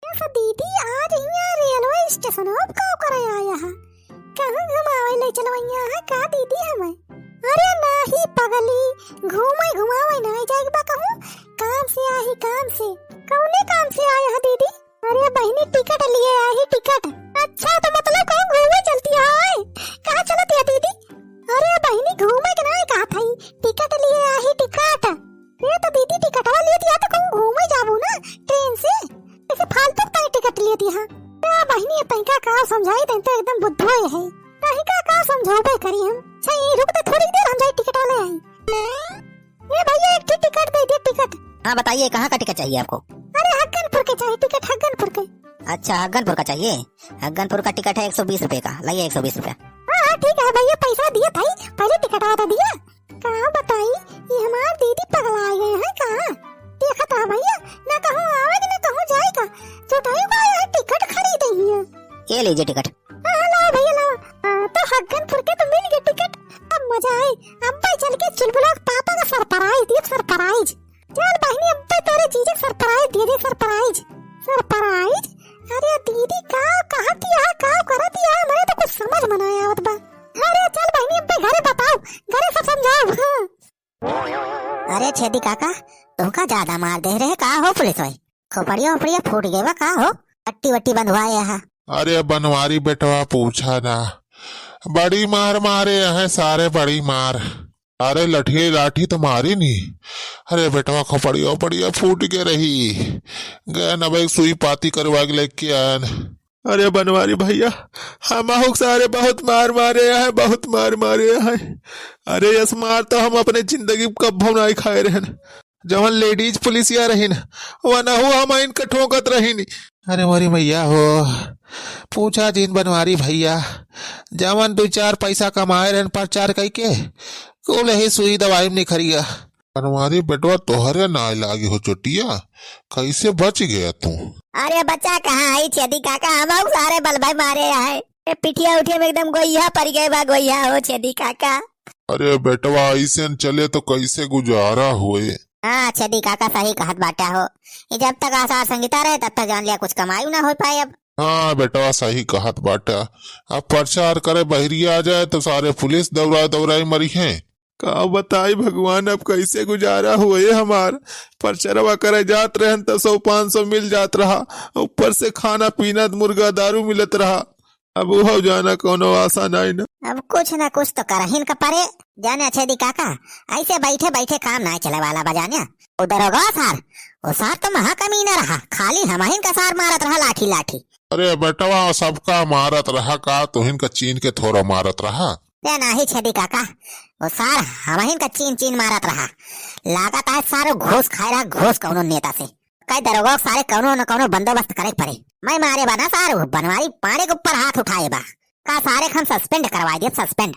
ऐसा दीदी आज यहाँ रेलवे स्टेशन अब का करे आया है। कहाँ घुमावे ले चलवैया है का दीदी हमें? अरे नाही पगली, घूमे घुमावे नहीं जाएगी बा कहूँ। काम से आई काम से। कौने काम से आया है दीदी? अरे बहनी टिकट लिए आई टिकट। अच्छा तो मतलब कहूँ घूमे चलती है? कहाँ चलती है दीदी? अरे बहनी घूमे के नहीं कहा था, टिकट लिए आई टिकट। ये तो दीदी टिकट वाली थी तो कहूँ घूमे जाबू ना ट्रेन से। ऐसे फालतू का टिकट लिए थी हाँ। बहनी तैका का समझाई तैन तो एकदम बुद्धोय है। तैका का समझाओ करी हम। सही रुक तो थोड़ी देर हम जाए टिकट वाले आई। ये भैया एक टिकट दे दे टिकट। हाँ बताइए कहाँ का टिकट चाहिए आपको? अरे हग्गनपुर के चाहिए टिकट, हग्गनपुर के। अच्छा हग्गनपुर का चाहिए। हग्गनपुर का टिकट है 120 रुपए का, लाइए 120 रुपया। हाँ ठीक है भैया, पैसा दिया था पहले टिकट आता दिया। कहाँ बताई ये हमारे दीदी पगला गए हैं कहाँ? देखा था भैया ना कहूँ आवेगा ना कहूँ जाएगा। चौथाई को आया टिकट खरीदेंगे। ये लीजिए टिकट। लाओ भैया लाओ। तो हग्गनपुर के तो मिल गए टिकट। अब मजा आए। अब्बा चल के चुलबुला पापा का सरप्राइज दिए, सरप्राइज। चल बहनी अब्बा तेरे जीजे सरप्राइज दे दे, सरप्राइज सरप्राइज। अरे दीदी का कहाँ दिया का करा दिया मैंने तो कुछ समझ में नहीं आवत बा। अरे चल बहनी अब्बा घरे बताओ, घरे सब समझाओ। हाँ। अरे छेदी काका तुमका ज्यादा मार दे रहे का हो पुलिस भाई? खोपड़िया उपड़िया फूट गए का हो? पट्टी वट्टी बंधवाए है? अरे बनवारी बेटवा पूछा ना, बड़ी मार मारे हैं सारे, बड़ी मार। अरे लठी लाठी तो मारी नहीं। अरे बेटवा खोपड़िया उपड़िया फूट के रही गए न भाई, सुई पाती करवा के लेके आयन। अरे बनवारी भैया हम सारे बहुत मार मारे हैं, बहुत मार मारे हैं। अरे यस मार तो हम अपने जिंदगी कब्बो नहीं खाए रहन। जवन लेडीज पुलिसिया रही न वना हो हम इनका ठोकत रही नहीं। अरे मोरी मैया हो पूछा जिन बनवारी भैया जवन 2-4 पैसा कमाए रहन प्रचार कई के कोले ही सुई दवाई में निखरिया। बनवारी बेटवा तोहरे ना लागी हो चोटिया, कैसे बच गया तू? अरे बच्चा कहाँ आई छेदी काका, हम सारे बल भाई मारे है। पिठिया उठिया में एकदम गोइया पड़ गए बा, गोइया हो छेदी काका। अरे बेटवा ऐसे चले तो कैसे गुजारा हुए? हाँ छेदी काका सही कहत बाटा हो। जब तक आसार संगीता रहे तब तक जान लिया कुछ कमाई ना हो पाए अब। हाँ बेटवा सही कहत बाटा। अब प्रचार करे बहरिया आ जाए तो सारे पुलिस दौड़ा दौड़ाई मरी है। का बताई भगवान अब कैसे गुजारा हुए हमार। प्रचारवा करे जात रहन तो 100-500 मिल जात रहा, ऊपर से खाना पीना मुर्गा दारू मिलत रहा। अब वो जाना कोनो आशा नहीं न। अब कुछ न कुछ तो करहिन का परे। जाने छेदी काका ऐसे बैठे बैठे काम नहीं चले वाला बजाने। उधर होगा सार, वो सार तो महा कमीना रहा, खाली हमाहिन का सार मारत रहा लाठी लाठी। अरे बेटवा सबका मारत रहा का तुहिन का चीन के थोड़ा मारत रहा? नहीं छेदी काका वो सार हमाहिन का चीन चीन मारत रहा। लागत है सारो घूस खाए रहा, घूस कौनो नेता से। कई दरोगा सारे कौनो न कौनो बंदोबस्त करे पड़े। मैं मारे बना सारो बनवारी पानी के ऊपर हाथ उठाए बा का सारे खम सस्पेंड करवा दिए, सस्पेंड।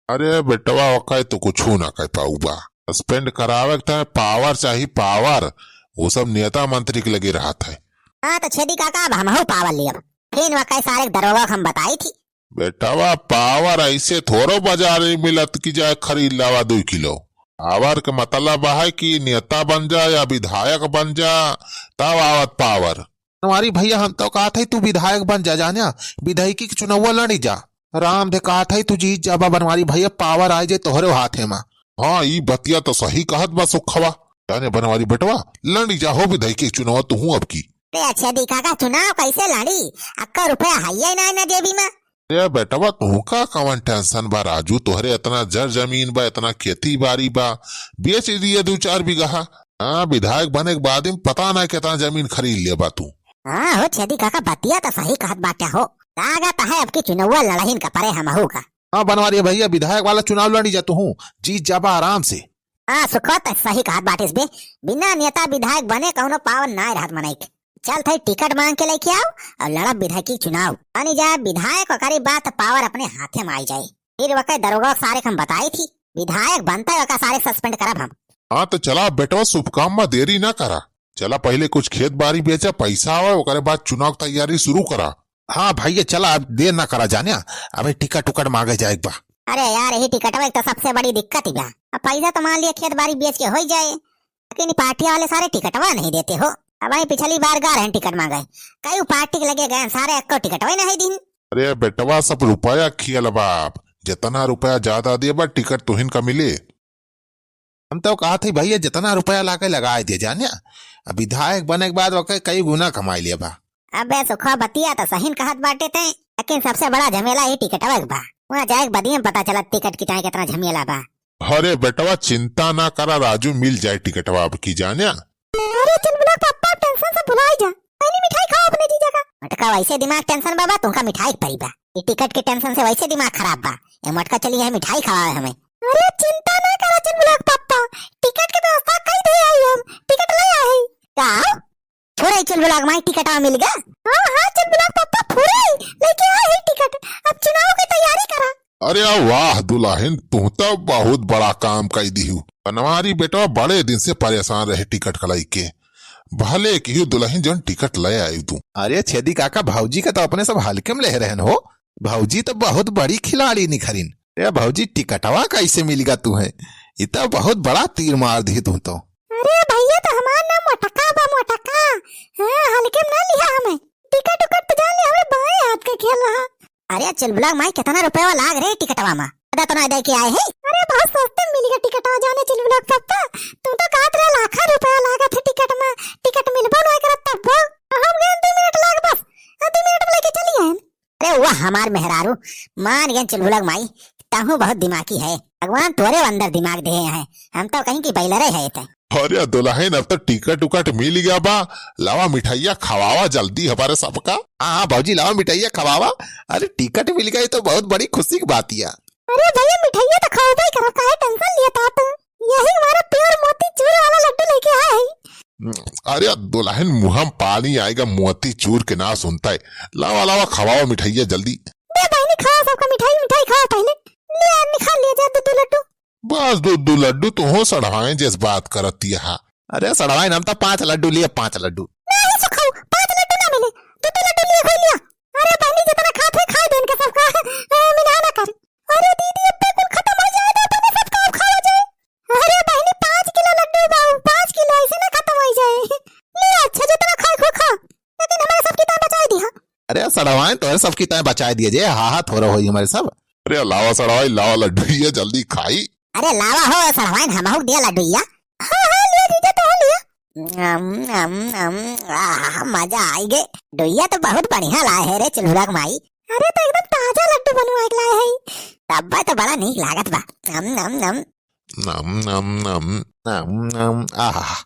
अरे बेटवा वक़्त तो कुछ ना कह पाऊबा। सस्पेंड करावे तो पावर चाहिए, पावर। वो सब नेता मंत्री के लगे रहा था। हाँ तो छेदी काका अब हम पावर लिए फिर वक़्त सारे दरोगा हम बताई थी। बेटवा पावर ऐसे थोड़ो बाजार में मिलत की जाए खरीद लावा 2 किलो। पावर का मतलब है कि नेता बन जा या विधायक बन जा तब आवत पावर। हमारी भैया हम तो कहा था तू विधायक बन जा, जाना विधायकी के चुनाव लड़ी जा। राम दे कहा था तू जीत जाबा बनवारी भैया, पावर आए जे तोहरे हाथे में। हाँ ये बतिया तो सही कहत बा सुखवा। जाने बनवारी बेटवा लड़ी जा हो विधायकी के चुनाव तू हूँ अब की। अच्छा दिखा का चुनाव कैसे लड़ी? 1 रुपया है ना जेबी में। अरे बेटवा तू का कवन टेंशन बा राजू, तोहरे इतना जर जमीन बा, इतना खेती बाड़ी बा, बेच दिए 2-4 बीघा। हाँ विधायक बने के बाद में पता ना कितना जमीन खरीद ले बा तू। हाँ हो छेदी काका बतिया तो सही कहत बाटा हो। लागत है अब की चुनाव लड़हीन का परे हम होगा। हाँ बनवारी भैया विधायक वाला चुनाव लड़ी जा, तू हूँ जीत जाबा आराम से। हाँ सुखत सही कहत बाटिस बे, बिना नेता विधायक बने कौनो पावर ना रहत मनाई। चल थे टिकट मांग के लेके आओ और लड़ा विधायकी चुनाव। यानी जाए विधायक करी बात पावर अपने हाथे में आई जाए। फिर वक़्त दरोगा सारे हम बताई थी विधायक बनता है सारे सस्पेंड करब हम। हाँ तो चला बेटवा शुभ काम में देरी ना करा। चला पहले कुछ खेत बाड़ी बेचा, पैसा आवे ओकरे बाद चुनाव तैयारी शुरू करा। हाँ भैया चला अब देर ना करा जाने, अबे टिकट उकट मांगे जाए बा। अरे यार यही टिकट तो सबसे बड़ी दिक्कत ही बा। अब पैसा तो मान लिया खेत बाड़ी बेच के हो जाए, लेकिन पार्टी वाले सारे टिकटवा नहीं देते हो। अब आई पिछली बार गा रहे टिकट मांगे कई पार्टी के लगे गए सारे अक्को टिकट वही नहीं दिन। अरे बेटवा सब रुपया खियल बाप, जितना रुपया ज्यादा दिए बा टिकट तुहिन का मिले। हम तो कहा थी भैया जितना रुपया लाके लगाए दिए जानिया, अब विधायक बने के बाद वके कई गुना कमाई लिया बा। अबे सुखा बतिया तो सही कहत बाटे थे, लेकिन सबसे बड़ा झमेला ही टिकट बा। वहाँ जाए बदियम पता चला टिकट की चाहे कितना झमेला बा। अरे बेटवा चिंता ना करा राजू, मिल जाए टिकटवा अब की जानिया। अरे चुलबुला पापा टेंशन से भुला जा, पहली मिठाई खाओ अपने जीजा का। मटका वैसे दिमाग टेंशन बाबा तुमका मिठाई पड़ी बा, ये टिकट के टेंशन से वैसे दिमाग खराब बा। ये मटका चली है मिठाई खवाए हमें। अरे चिंता ना करा चुलबुला पापा, टिकट की व्यवस्था कर दे आई हम, टिकट ले आए। का छोरे चुलबुला माई टिकट मिल गया। हाँ चुलबुला पापा फुरे लेके आए हैं टिकट, अब चुनाव की तैयारी करा। अरे वाह दुल्हन, तू तो बहुत बड़ा काम कर दी हूँ। बनवारी बेटवा बड़े दिन से परेशान रहे टिकट कलाई के, भले की दुल्हन जो टिकट ले आई तू। अरे छेदी काका भौजी का तो अपने सब हल्के में ले रहन हो, भौजी तो बहुत बड़ी खिलाड़ी निखरिन। अरे भौजी टिकटवा कैसे मिलेगा तुम्हें, इतना बहुत बड़ा तीर मार दी तू तो। अरे भैया तो हमारा नाम मोटका बा मोटका, हाँ हल्के में ना लिया हमें, टिकट उकट तो जान लिया हमें बाएं हाथ का खेल रहा। अरे चुलबुला माई कितना रुपया लाग रहे टिकटवा में, पता तो ना दे के आए हैं। अरे बहुत सस्ते में मिलेगा टिकट जाने चुलबुला पापा, तुम तो कहत रहे लाखों रुपया लागा थे टिकट में, टिकट मिलबो नहीं करत तब हम गए 2 मिनट लाग बस, 2 मिनट में लेके चली आए। अरे वाह हमार मेहरारू, मान गए चुलबुला माई ताहू बहुत दिमागी है, भगवान तोरे अंदर दिमाग दे हैं, हम तो कहीं की बैलरे है थे। अरे दुल्हन अब तो टिकट उकट मिल गया बा, लावा मिठाइया खवावा जल्दी हमारे सबका। हाँ भौजी लाओ मिठाइया खवावा। अरे टिकट मिल गई तो बहुत बड़ी खुशी की बात है। अरे भैया मिठाइया तो खाओ भाई करो, काहे टेंशन लिया था तुम, यही हमारा प्योर मोती चूर वाला लड्डू लेके आए हैं। अरे दुल्हन मुँह में पानी आएगा मोती चूर के ना सुनता है, लावा लावा खवावा मिठाइया जल्दी। दे बहनी खाओ सबका मिठाई, मिठाई खाओ पहले, ले निकाल लिया जा 2 लड्डू। बस 2 लड्डू तो हो सड़वाए जिस बात करती है। अरे सड़वाई नाम था 5 लड्डू लिए, 5 लड्डू नहीं सुखाओ, 5 लड्डू ना मिले, 2 लड्डू लिए खा लिया। अरे बहनी जितना खाते खाए दो इनके सबका, मिला ना कर। अरे दीदी अब तक कुल खत्म हो जाए तो अपने सबका अब खा जाए। अरे बहनी 5 किलो लड्डू बाऊ, 5 किलो ऐसे ना खत्म हो जाए। ले अच्छा जितना खाए खो खा, लेकिन हमारे सबकी तरह बचा दिया। अरे सड़वाए तो सबकी तरह बचा दिए जे, हाँ थोड़ा हो हमारे सब। अरे लावा सड़वाई लावा लड्डू ये जल्दी खाई। अरे लावा हो सड़वाइन हम दिया लड्डूया। हाँ लिया दीदी तो लिया। मजा आई गे, डुइया तो बहुत बढ़िया लाए है रे चुलबुला माई। अरे तो एकदम ताजा लड्डू बनवा के लाए हैं, तब तो बड़ा नीक लागत बा। नम नम नम नम नम नम। आहा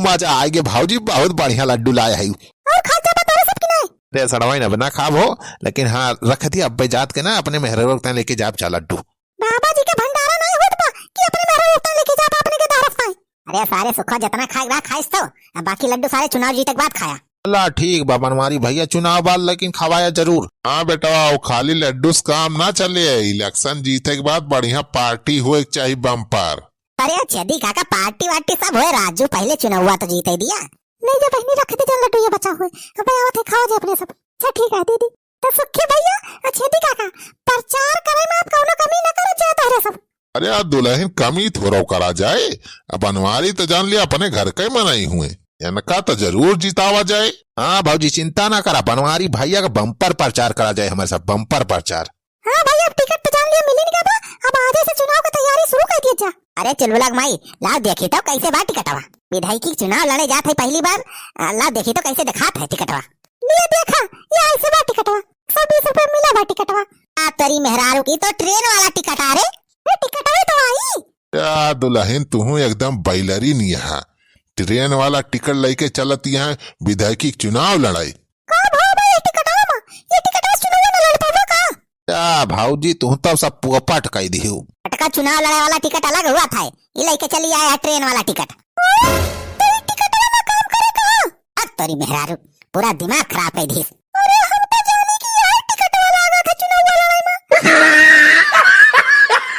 मजा आएगे भाजी, बहुत बढ़िया लड्डू लाए है। और खर्चा बता रहे सबकी नहीं। रे सड़वाई न बना खाब हो, लेकिन हाँ रख दिया अब जात के ना अपने मेहर लेके जाप चा लड्डू। बाबा जी का भंडारा नहीं होत बा कि अपने मेहरा रोटा लेके जा अपने के दारफ खाए। अरे सारे सुखा जितना खाएगा खाइस तो, अब बाकी लड्डू सारे चुनाव जीतक बाद खाया। अल्लाह ठीक बा बनवारी भैया, चुनाव बाद लेकिन खवाया जरूर। हाँ बेटा वो खाली लड्डू से काम ना चले, इलेक्शन जीते के बाद बढ़िया पार्टी हुए चाहिए बम्पर। अरे छेदी काका पार्टी वार्टी सब हुए, राजू पहले चुनाव हुआ तो जीते दिया। नहीं जा बहनी रख दे लड्डू ये बचा हुए, अब आवत है खाओ जा अपने सब। अच्छा ठीक है दीदी, तो सुखी भैया अच्छेदी काका प्रचार करे में आप कौनो कमी न करो चाहे तोरे सब। अरे यार दुल्हन कमी थोड़ा करा जाए, अब बनवारी तो जान लिया अपने घर के मनाई हुए, इनका तो जरूर जितावा जाए। हाँ भाजी चिंता ना करा, बनवारी भैया का बम्पर प्रचार करा जाए हमारे साथ, बम्पर प्रचार। हाँ भैया अब टिकट तो जान लिया मिली नहीं था, अब आधे से चुनाव की तैयारी शुरू कर दिया जा। अरे चुलबुला माई लाओ देखी तो कैसे बा टिकटवा, विधायकी चुनाव लड़े जात है पहली बार, लाओ देखी तो कैसे दिखात है टिकटवा। लिया देखा ये ऐसे बा टिकटवा, 120 रुपए मिला बा टिकटवा। आ तेरी मेहरारू की तो ट्रेन वाला टिकट आ रे, टिकटवा तो आई। यार दुल्हन तू एकदम बैलरी नहीं है, ट्रेन वाला टिकट लेके चलती है विधायकी चुनाव लड़ाई। भाऊजी तू तो सब पोपट कह दी अटका चुनाव लड़ाई वाला टिकट अलग हुआ था, ये लेके चली आया ट्रेन वाला टिकट। अब तेरी मेहरारू पूरा दिमाग खराब कर दी।